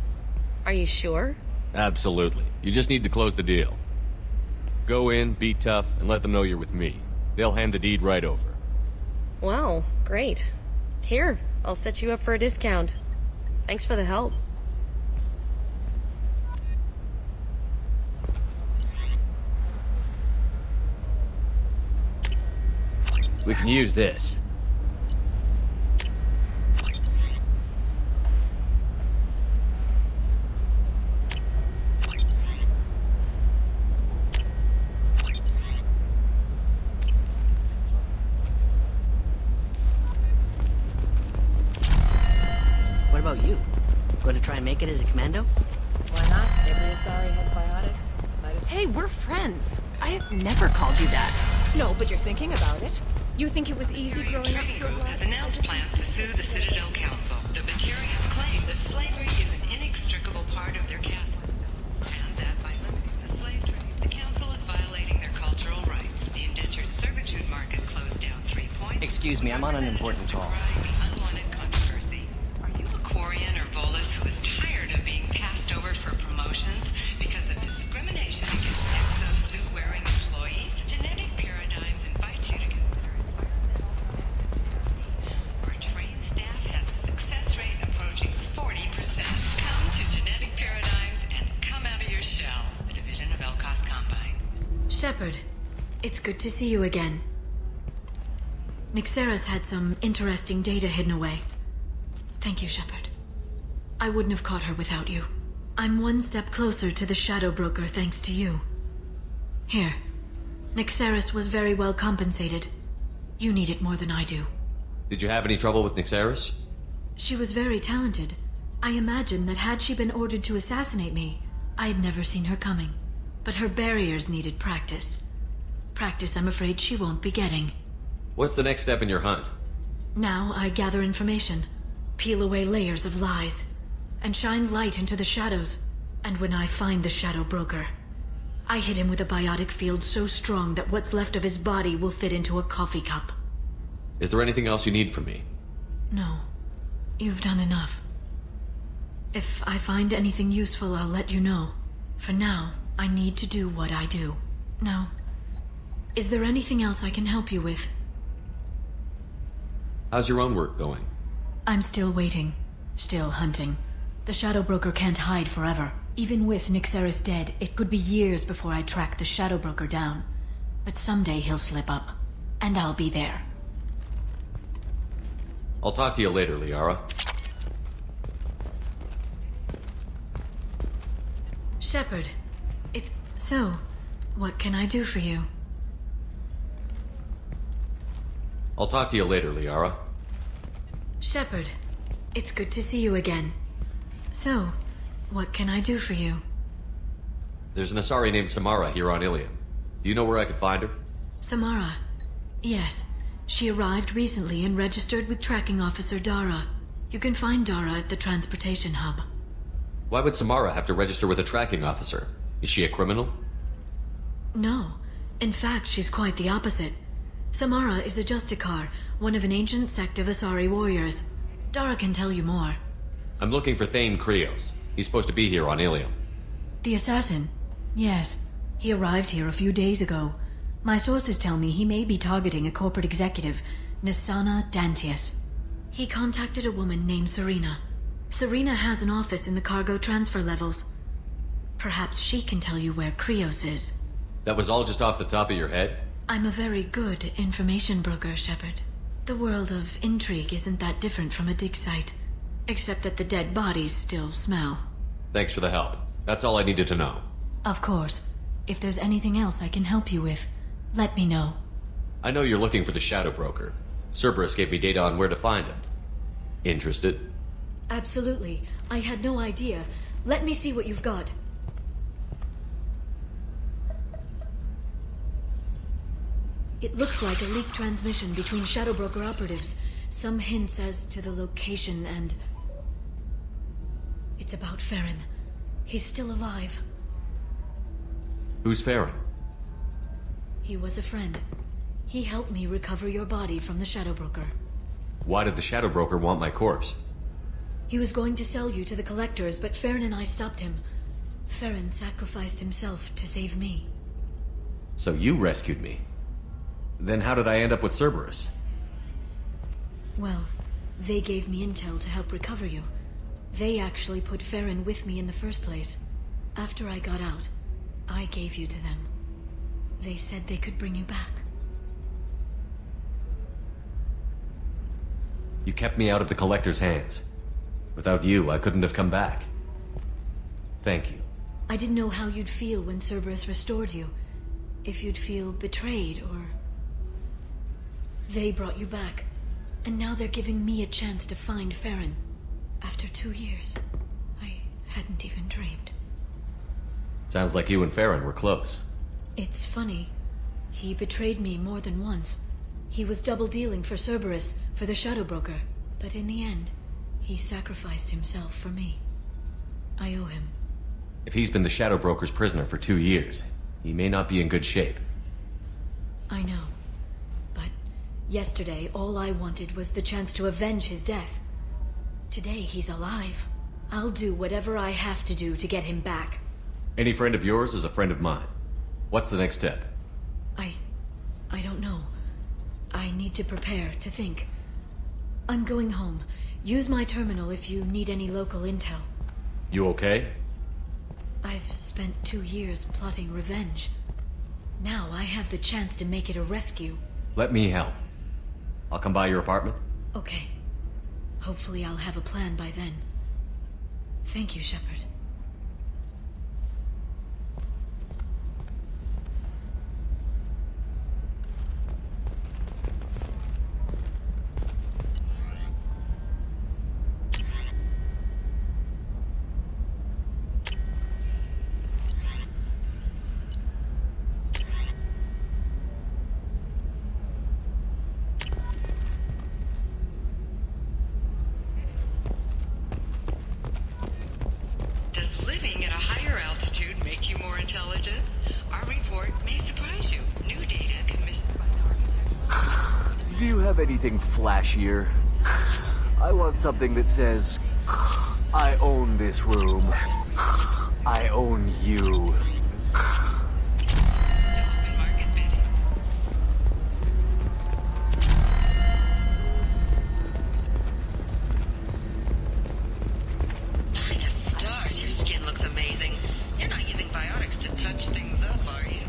Are you sure? Absolutely. You just need to close the deal. Go in, be tough, and let them know you're with me. They'll hand the deed right over. Wow, great. Here, I'll set you up for a discount. Thanks for the help. We can use this. What about you? Going to try and make it as a commando? Why not? Every Asari has biotics. Hey, we're friends. I have never called you that. No, but you're thinking about it. You think it was easy growing up Training through Group has announced plans to sue the Citadel Council. The Batarians claim that slavery is an inextricable part of their caste system, and that by limiting the slave trade, the Council is violating their cultural rights. The indentured servitude market closed down 3 points. Excuse me, I'm on an important call. Unwanted controversy. Are you a Quarian or Volus who is tired of being passed over for promotions because of discrimination against exosuit-wearing employees? Genetic paradigms invite you to consider our trained staff has a success rate approaching 40%. Come to Genetic Paradigms and come out of your shell. A division of Elcos Combine. Shepard, it's good to see you again. Nixera's had some interesting data hidden away. Thank you, Shepard. I wouldn't have caught her without you. I'm one step closer to the Shadow Broker thanks to you. Here. Nixeris was very well compensated. You need it more than I do. Did you have any trouble with Nixeris? She was very talented. I imagine that had she been ordered to assassinate me, I had never seen her coming. But her barriers needed practice. Practice I'm afraid she won't be getting. What's the next step in your hunt? Now I gather information, peel away layers of lies, and shine light into the shadows. And when I find the Shadow Broker, I hit him with a biotic field so strong that what's left of his body will fit into a coffee cup. Is there anything else you need from me? No. You've done enough. If I find anything useful, I'll let you know. For now, I need to do what I do. Now, is there anything else I can help you with? How's your own work going? I'm still waiting. Still hunting. The Shadow Broker can't hide forever. Even with Nixeris dead, it could be years before I track the Shadow Broker down. But someday he'll slip up. And I'll be there. I'll talk to you later, Liara. Shepard, it's... So, what can I do for you? I'll talk to you later, Liara. Shepard, it's good to see you again. So, what can I do for you? There's an Asari named Samara here on Illium. Do you know where I could find her? Samara. Yes. She arrived recently and registered with Tracking Officer Dara. You can find Dara at the transportation hub. Why would Samara have to register with a tracking officer? Is she a criminal? No. In fact, she's quite the opposite. Samara is a Justicar, one of an ancient sect of Asari warriors. Dara can tell you more. I'm looking for Thane Krios. He's supposed to be here on Illium. The assassin? Yes. He arrived here a few days ago. My sources tell me he may be targeting a corporate executive, Nisana Dantius. He contacted a woman named Serena. Serena has an office in the cargo transfer levels. Perhaps she can tell you where Krios is. That was all just off the top of your head? I'm a very good information broker, Shepard. The world of intrigue isn't that different from a dig site. Except that the dead bodies still smell. Thanks for the help. That's all I needed to know. Of course. If there's anything else I can help you with, let me know. I know you're looking for the Shadow Broker. Cerberus gave me data on where to find him. Interested? Absolutely. I had no idea. Let me see what you've got. It looks like a leaked transmission between Shadow Broker operatives. Some hints as to the location and... It's about Farron. He's still alive. Who's Farron? He was a friend. He helped me recover your body from the Shadow Broker. Why did the Shadow Broker want my corpse? He was going to sell you to the collectors, but Farron and I stopped him. Farron sacrificed himself to save me. So you rescued me. Then how did I end up with Cerberus? Well, they gave me intel to help recover you. They actually put Farron with me in the first place. After I got out, I gave you to them. They said they could bring you back. You kept me out of the Collector's hands. Without you, I couldn't have come back. Thank you. I didn't know how you'd feel when Cerberus restored you. If you'd feel betrayed, or... They brought you back, and now they're giving me a chance to find Farron. After 2 years, I hadn't even dreamed. Sounds like you and Farron were close. It's funny. He betrayed me more than once. He was double-dealing for Cerberus, for the Shadow Broker. But in the end, he sacrificed himself for me. I owe him. If he's been the Shadow Broker's prisoner for 2 years, he may not be in good shape. I know. But yesterday, all I wanted was the chance to avenge his death. Today, he's alive. I'll do whatever I have to do to get him back. Any friend of yours is a friend of mine. What's the next step? I don't know. I need to prepare, to think. I'm going home. Use my terminal if you need any local intel. You okay? I've spent 2 years plotting revenge. Now I have the chance to make it a rescue. Let me help. I'll come by your apartment. Okay. Hopefully I'll have a plan by then. Thank you, Shepard. Does living at a higher altitude make you more intelligent? Our report may surprise you. New data commissioned by the architect. Do you have anything flashier? I want something that says, I own this room. I own you. By the stars, your skin looks amazing. You're not using biotics to touch things up, are you?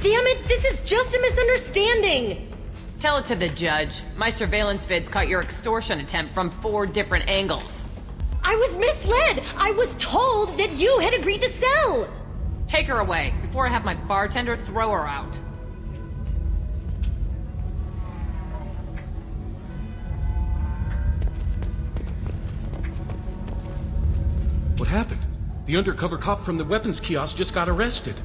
Damn it, this is just a misunderstanding! Tell it to the judge. My surveillance vids caught your extortion attempt from 4 different angles. I was misled! I was told that you had agreed to sell! Take her away, before I have my bartender throw her out. What happened? The undercover cop from the weapons kiosk just got arrested.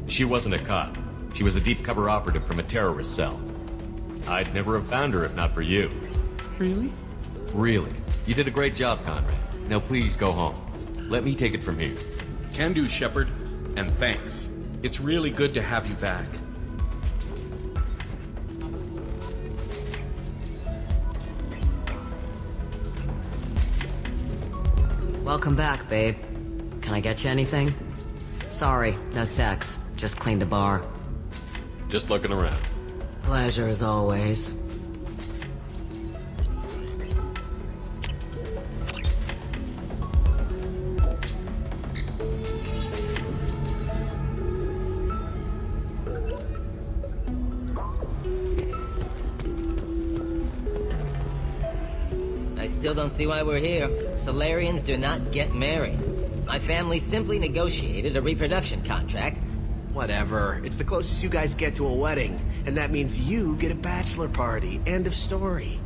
She wasn't a cop. She was a deep cover operative from a terrorist cell. I'd never have found her if not for you. Really? Really. You did a great job, Conrad. Now please go home. Let me take it from here. Can do, Shepard. And thanks. It's really good to have you back. Welcome back, babe. Can I get you anything? Sorry, no sex. Just cleaned the bar. Just looking around. Pleasure as always. still don't see why we're here. Solarians do not get married. My family simply negotiated a reproduction contract. Whatever. It's the closest you guys get to a wedding, and that means you get a bachelor party. End of story.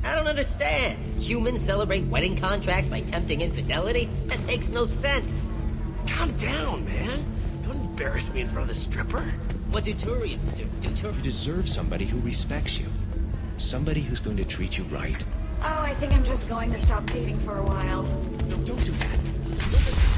I don't understand. Humans celebrate wedding contracts by tempting infidelity? That makes no sense. Calm down, man. Don't embarrass me in front of the stripper. What do Turians do? You deserve somebody who respects you. Somebody who's going to treat you right. Oh, I think I'm just going to stop dating for a while. No, don't do that.